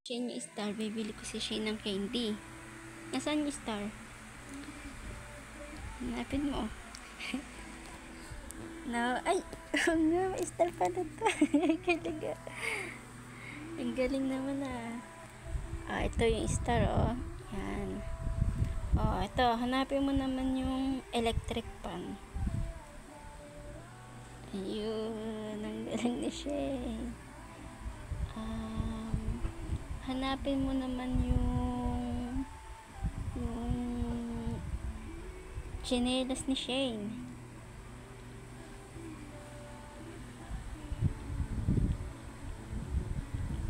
Shane yung star. Bibili ko si Shane ng candy. Nasaan yung star? Hanapin mo. No. Ay! Oh no, may star pala to. Galing ah. Ang galing naman ah. Ah, ito yung star oh. Yan. Oh, ito. Hanapin mo naman yung electric pan. Ayun. Ang galing ni Shane. Hanapin mo naman yung chinelas ni Shane.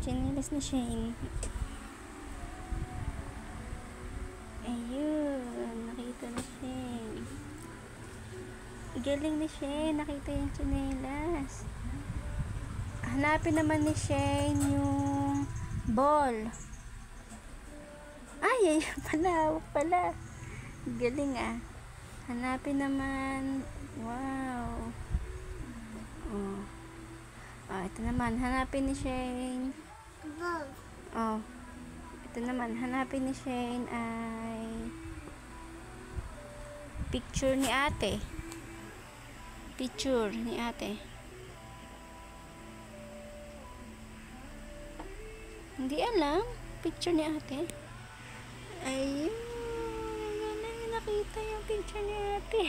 Chinelas ni Shane. Ayun, nakita na Shane. Galing ni Shane, nakita yung chinelas. Hanapin naman ni Shane yung ball. Ay, pala, pala. Galing ah. Hanapin naman. Wow. Oh. Oh, ito naman. Hanapin ni Shane. Oh. Ito naman. Hanapin ni Shane ay picture ni ate. Picture ni ate. Hindi alam. Picture ni ate. Ayun. Galing. Nakita yung picture ni ate.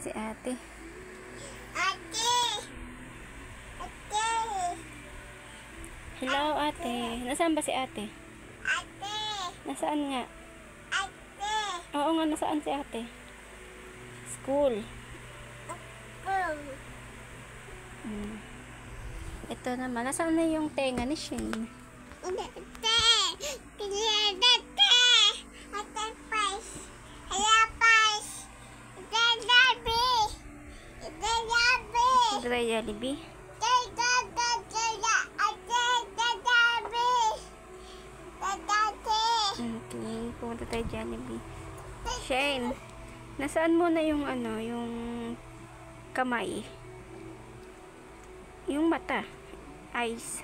Si ate. Hello ate. Nasaan ba si ate? Nasaan nga? Oo nga, nasaan si ate? School. Ito naman, nasaan na yung tenga ni Shane? Dry Jollibee? Okay, pumunta tayo Jollibee. Shane, nasaan mo na yung ano, yung kamay? Yung mata, eyes,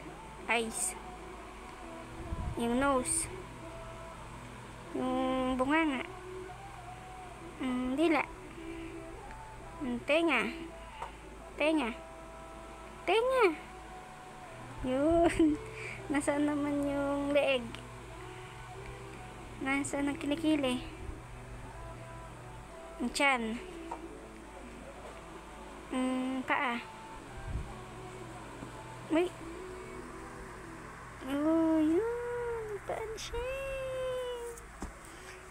yung nose, yung bunganga, dila, tenga, yun. Nasaan naman yung leeg? Nasaan ang kilikili? Ang tiyan, paa. May oh, yun. Paan siya?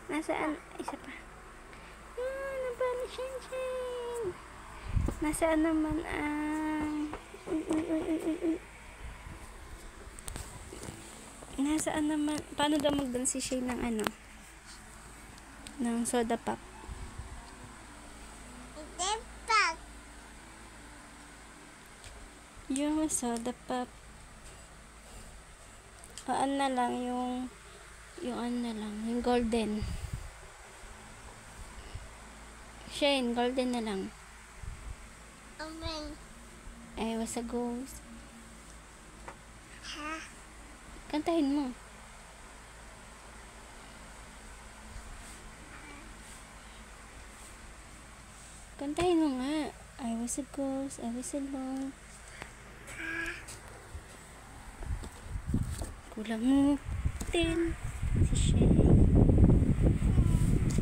Nasaan? Isa pa. Yun, napaan siya? Nasaan naman ang nasaan naman? Paano daw magdan si Shane ng ano? Ng soda pop? Yung soda pop. O, ano na lang, yung ano na lang, yung golden. Shane, golden na lang. I was a ghost. Kantahin mo. Kantahin mo nga. I was a ghost, I was alone. Kulang mo din si Shane.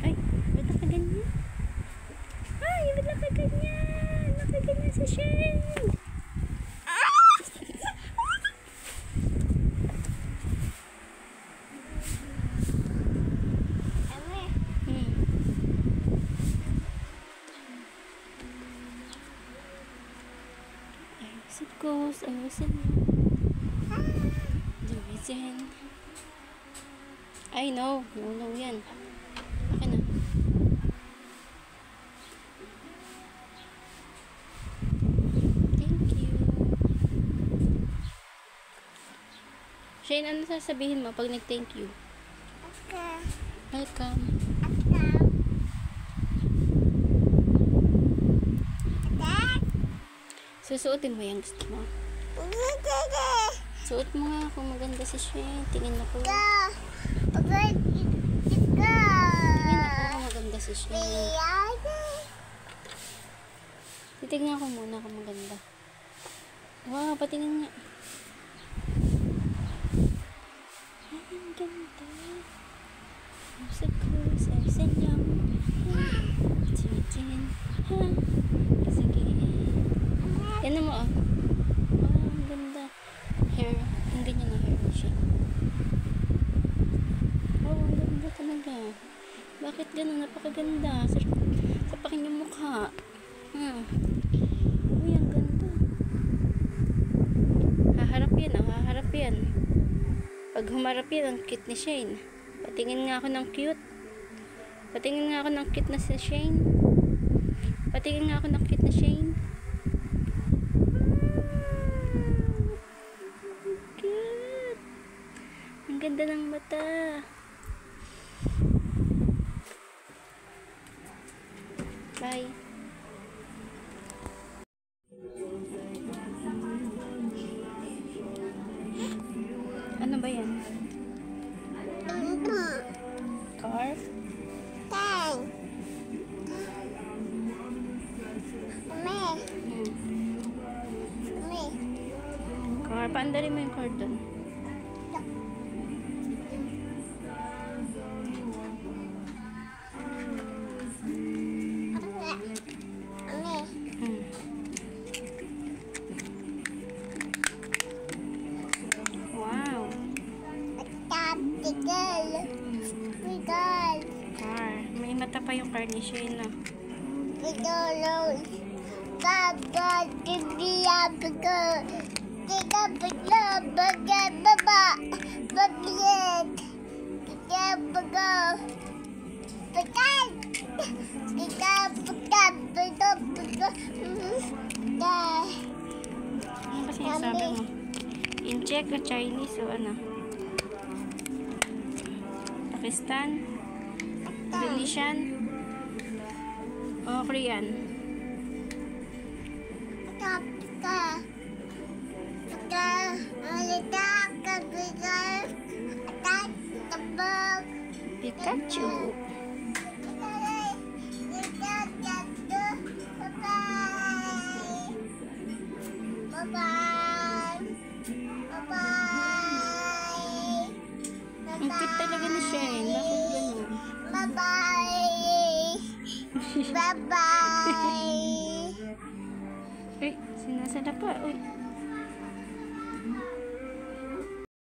Ay, ba't nakaganyan? Ay, ba't nakaganyan? Nakaganyan si Shane. Of course, I was in the reason. I know, no yan. Akin na. Thank you. Shane, ano sasabihin mo pag nag-thank you? Okay. Welcome. Susuotin mo yung gusto mo. Suot mo nga kung maganda si Shane. Tingin ako. Tingin ako kung maganda si Shane. Titignan ko muna kung maganda. Wow, patingin nga. Ay, ang ganda. Music cruise, Arsenal. Chinchin. Ha? Sige. Yan mo, oh. Wow, ang ganda. Hair. Hindi niya na hair siya. Wow, ang ganda talaga. Bakit gano'n? Napakaganda. Sapakin yung mukha. Uy, ang ganda. Haharap yan, oh. Haharap yan. Pag humarap yan, ang cute ni Shane. Patingin nga ako ng cute. Patingin nga ako ng cute na si Shane. Patingin nga ako ng cute na Shane. Cute. Ang ganda ng mata. Bye. Ano ba yan? Car? Car, paandali mo yung car doon. Wow. Car. May mata pa yung car ni Shane, no? Ano kasi yung sabi mo? In-check o Chinese o ano? Pakistan? Indonesian? O Korean? Pikachu. Ang cute talaga ni Shane. Bakit ganun? Bye-bye. Uy, sinasala pa. Uy.